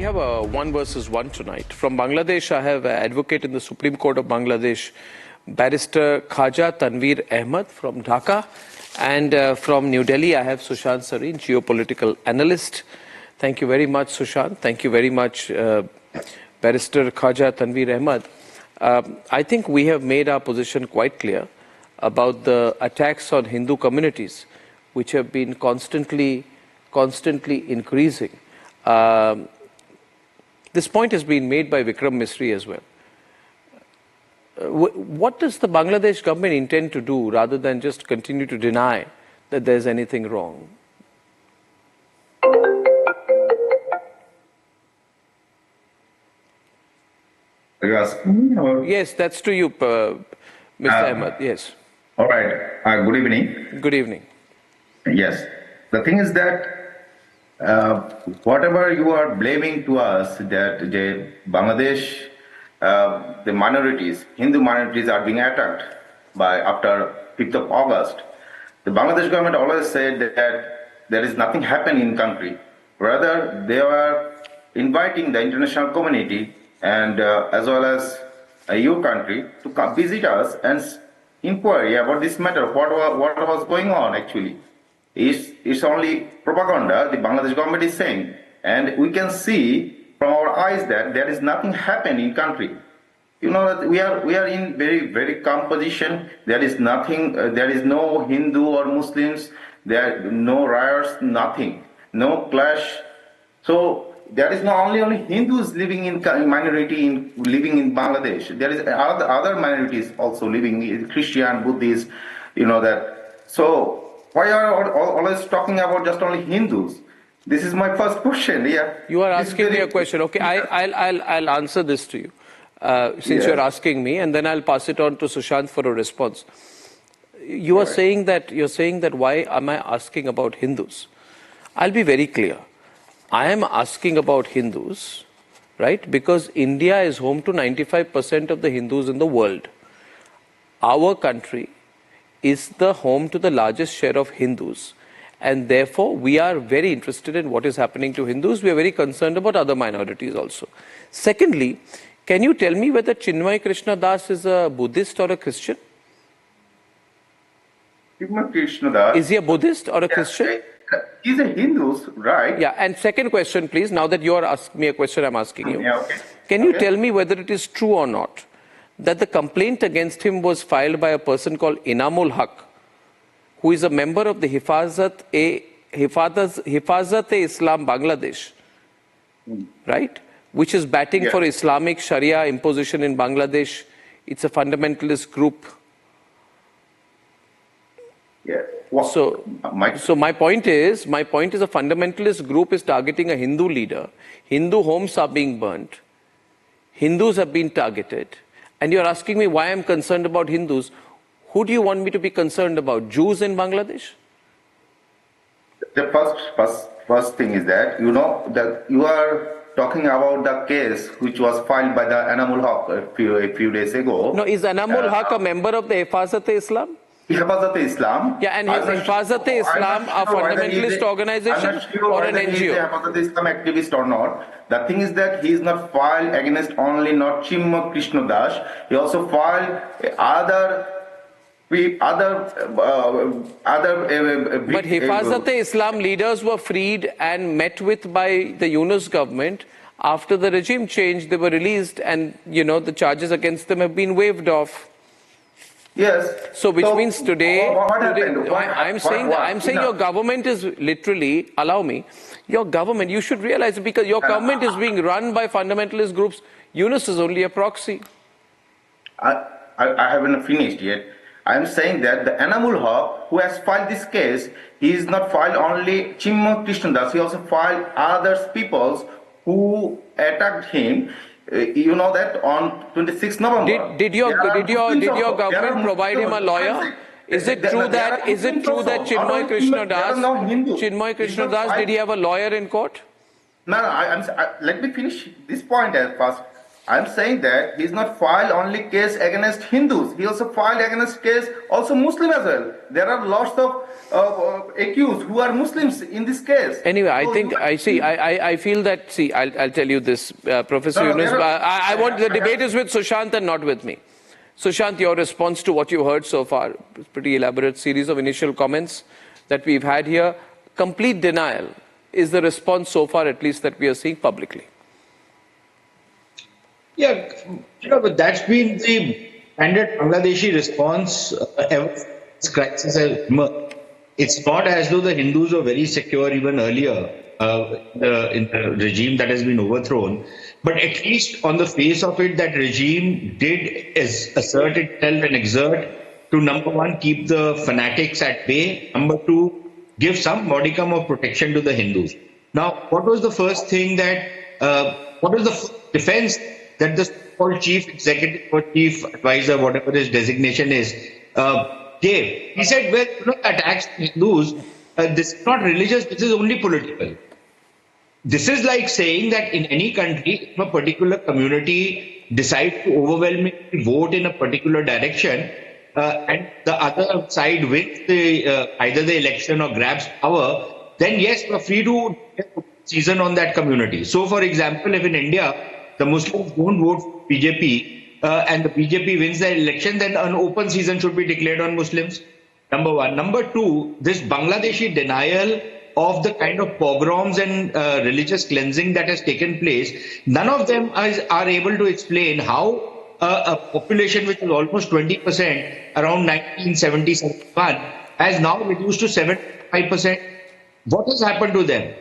have a one versus one tonight. From Bangladesh, I have an advocate in the Supreme Court of Bangladesh, Barrister Khaja Tanveer Ahmed from Dhaka. And from New Delhi, I have Sushant Sareen, geopolitical analyst. Thank you very much, Sushant. Thank you very much, Barrister Khaja Tanveer Ahmed. I think we have made our position quite clear about the attacks on Hindu communities, which have been constantly increasing. This point has been made by Vikram Misri as well. What does the Bangladesh government intend to do rather than just continue to deny that there's anything wrong? Are you asking me? Or? Yes, that's to you, Mr. Ahmed. Yes. All right. Good evening. Good evening. Yes. The thing is that whatever you are blaming to us that the Bangladesh, the minorities, Hindu minorities are being attacked by after 5th of August. The Bangladesh government always said that there is nothing happening in country. Rather, they are inviting the international community and as well as your country to come visit us and inquire about this matter. What was going on actually? It's only propaganda the Bangladesh government is saying, and we can see from our eyes that there is nothing happening in country. You know that we are in very calm position. There is nothing. There is no Hindu or Muslims. There are no riots. Nothing. No clash. So there is not only Hindus living in minority living in Bangladesh. There is other minorities also living, Christian, Buddhist. You know that. So why are always talking about just only Hindus? This is my first question. Yeah. You are asking me a question. Okay, I'll answer this to you. Since you're asking me, and then I'll pass it on to Sushant for a response. You are saying that why am I asking about Hindus? I'll be very clear. I am asking about Hindus, right? Because India is home to 95% of the Hindus in the world. Our country is the home to the largest share of Hindus. And therefore, we are very interested in what is happening to Hindus. We are very concerned about other minorities also. Secondly, can you tell me whether Chinmay Krishna Das is a Buddhist or a Christian? Chinmay Krishna Das. Is he a Buddhist or a Christian? He's a Hindu, right? Yeah, and second question, please. Now that you are asking me a question, I'm asking you. Yeah, okay. Can you tell me whether it is true or not that the complaint against him was filed by a person called Inamul Haq, who is a member of the Hifazat-e-Islam Bangladesh, right? Which is batting for Islamic Sharia imposition in Bangladesh. It's a fundamentalist group. Yeah. So my point is a fundamentalist group is targeting a Hindu leader. Hindu homes are being burnt. Hindus have been targeted. And you're asking me why I'm concerned about Hindus. Who do you want me to be concerned about? Jews in Bangladesh? The first thing is that, you know, that you are talking about the case which was filed by the Anamul Haq a few days ago. No, is Anamul Haq a member of the Hifazat-e-Islam? Hifazat-e-Islam. Yeah, and his Hifazat-e-Islam a fundamentalist organization or an NGO? He is a Hifazat-e-Islam activist or not. The thing is that he is not filed against only not Chinmay Krishna Das. He also filed other. But Hifazat-e-Islam leaders were freed and met with by the Yunus government. After the regime change, they were released, and you know the charges against them have been waived off. Yes. So which means today, I'm saying your government is literally, allow me, your government, you should realize, because your government is being run by fundamentalist groups. Yunus is only a proxy. I haven't finished yet. I'm saying that the Anamul Haq, who has filed this case, he is not filed only Chinmay Krishna Das, he also filed other peoples who attacked him. You know that on 26 November. Did your government provide him a lawyer? Is it true that Chinmay Krishna Das, did he have a lawyer in court? No, let me finish this point first. I'm saying that he's not filed only case against Hindus. He also filed against case also Muslim as well. There are lots of accused who are Muslims in this case. Anyway, I So think, I feel that, I'll tell you this, Professor no, no, Yunus, there are, I want, the debate is with Sushant and not with me. Sushant, your response to what you heard so far, pretty elaborate series of initial comments that we've had here. Complete denial is the response so far, at least that we are seeing publicly. Yeah, but that's been the standard Bangladeshi response ever since this crisis has emerged. It's not as though the Hindus were very secure even earlier in the regime that has been overthrown. But at least on the face of it, that regime did assert itself and exert to, number one, keep the fanatics at bay, number two, give some modicum of protection to the Hindus. Now, what was the first thing that, what was the defense that the so-called chief executive or chief advisor, whatever his designation is, gave? He said, well, attacks Hindus, this is not religious, this is only political. This is like saying that in any country, if a particular community decides to overwhelmingly vote in a particular direction, and the other side wins either the election or grabs power, then yes, you are free to season on that community. So, for example, if in India, the Muslims don't vote for BJP and the BJP wins the election, then an open season should be declared on Muslims. Number one. Number two, this Bangladeshi denial of the kind of pogroms and religious cleansing that has taken place, none of them are able to explain how a population which was almost 20% around 1970-71 has now reduced to 75%. What has happened to them?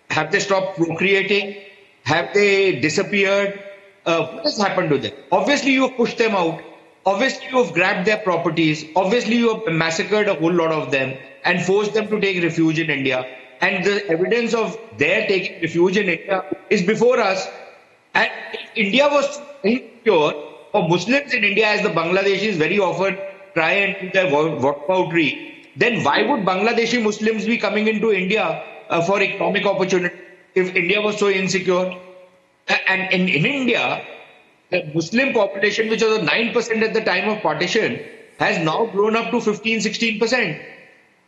Have they stopped procreating? Have they disappeared? What has happened to them? Obviously, you have pushed them out. Obviously, you have grabbed their properties. Obviously, you have massacred a whole lot of them and forced them to take refuge in India. And the evidence of their taking refuge in India is before us. And if India was insecure, or Muslims in India, as the Bangladeshis very often try and do their walkout, then why would Bangladeshi Muslims be coming into India for economic opportunity if India was so insecure? And in India, the Muslim population, which was 9% at the time of partition, has now grown up to 15-16%.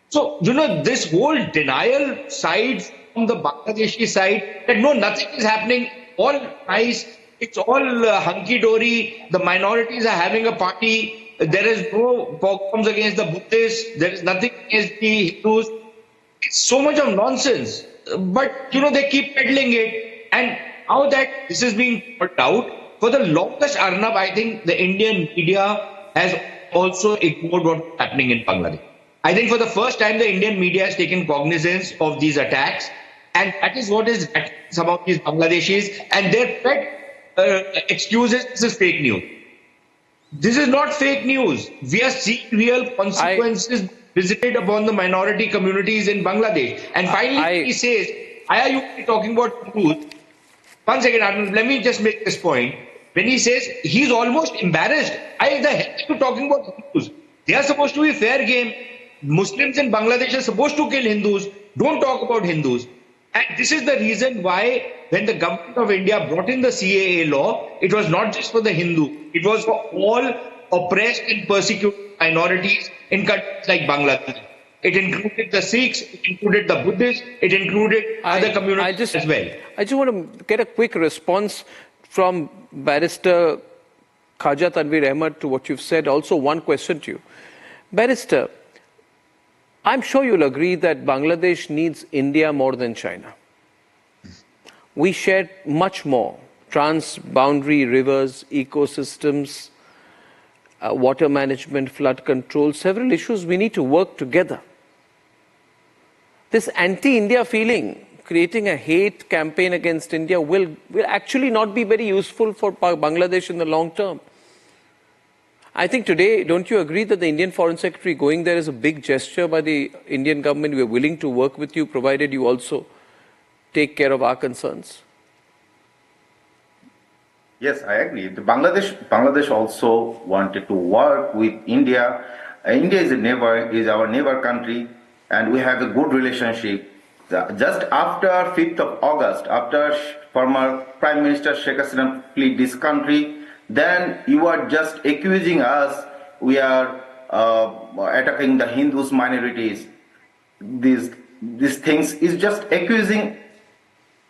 So, this whole denial side from the Bangladeshi side, that no, nothing is happening, all nice, it's all hunky-dory, the minorities are having a party, there is no pogroms against the Buddhists, there is nothing against the Hindus. It's so much of nonsense. But, they keep peddling it. And now that this is being put out, for the longest, Arnab, I think the Indian media has also ignored what's happening in Bangladesh. I think for the first time, the Indian media has taken cognizance of these attacks. And that is what is some of these Bangladeshis. And their pet excuses, this is fake news. This is not fake news. We are seeing real consequences visited upon the minority communities in Bangladesh. And finally, he says, why are you talking about truth? One second, Arnab, let me just make this point. When he says he's almost embarrassed, why the heck are you talking about Hindus? They are supposed to be fair game. Muslims in Bangladesh are supposed to kill Hindus. Don't talk about Hindus. And this is the reason why when the government of India brought in the CAA law, it was not just for the Hindu. It was for all oppressed and persecuted minorities in countries like Bangladesh. It included the Sikhs, it included the Buddhists, it included other communities as well. I just want to get a quick response from Barrister Khaja Tanveer Ahmed to what you've said. Also, one question to you. Barrister, I'm sure you'll agree that Bangladesh needs India more than China. We share much more. Trans-boundary rivers, ecosystems, water management, flood control, several issues we need to work together. This anti-India feeling, creating a hate campaign against India will actually not be very useful for Bangladesh in the long term. I think today, don't you agree that the Indian Foreign Secretary going there is a big gesture by the Indian government? We are willing to work with you, provided you also take care of our concerns. Yes, I agree. Bangladesh also wanted to work with India. India is our neighbor country, and we have a good relationship. Just after 5th of August, after former Prime Minister Sheikh Hasina fled this country, then you are just accusing us we are attacking the Hindus minorities. These things is just accusing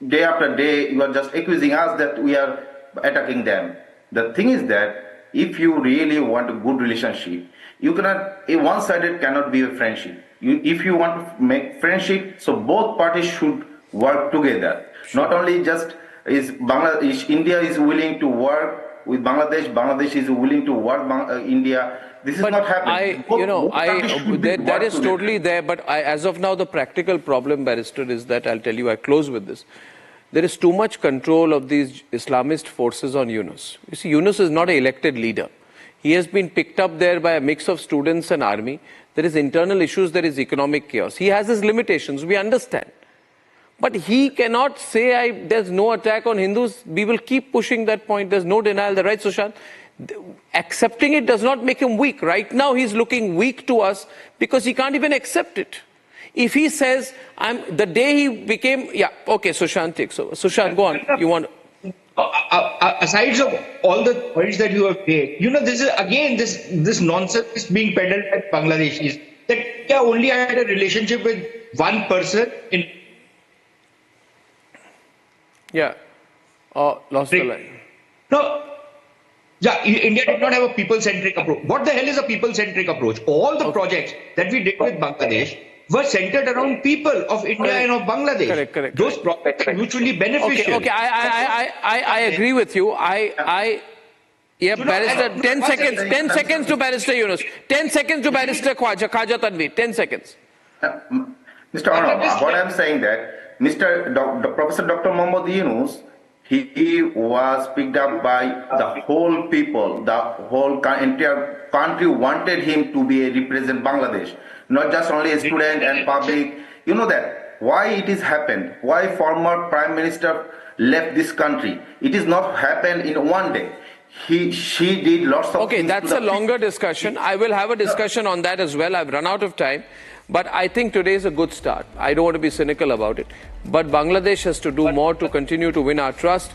day after day. You are just accusing us that we are attacking them. The thing is that if you really want a good relationship, you cannot, a one-sided cannot be a friendship. If you want to make friendship, so both parties should work together. Not only just India is willing to work with Bangladesh, Bangladesh is willing to work India. This is not happening. That is totally there. But as of now, the practical problem, Barrister, is that I'll tell you. I close with this. There is too much control of these Islamist forces on Yunus. You see, Yunus is not an elected leader. He has been picked up there by a mix of students and army. There is internal issues, there is economic chaos. He has his limitations, we understand. But he cannot say, there's no attack on Hindus. We will keep pushing that point. There's no denial. The right, Sushant? Accepting it does not make him weak. Right now, he's looking weak to us because he can't even accept it. If he says, the day he became, okay, Sushant takes over. Sushant, go on. You want... Aside from all the points that you have made, this is again this nonsense is being peddled by Bangladeshis that India only had a relationship with one person in. Lost the line. No. India did not have a people-centric approach. What the hell is a people-centric approach? All the projects that we did with Bangladesh were centered around people of India and of Bangladesh. Correct. Those projects are mutually beneficial. Okay. I agree with you. Barrister, 10 seconds. 10 seconds to Barrister Yunus. 10 seconds to Barrister Khaja Tanvi. 10 seconds. Mr. Arnab, what I'm saying that Professor Dr. Muhammad Yunus, he was picked up by the whole people, the whole entire country wanted him to be a represent Bangladesh, not just only a student and public. You know that why it is happened, why former Prime Minister left this country. It is not happened in one day. She did lots of things. Okay, that's a longer discussion. I will have a discussion on that as well. I've run out of time. But I think today is a good start. I don't want to be cynical about it. But Bangladesh has to do more to continue to win our trust.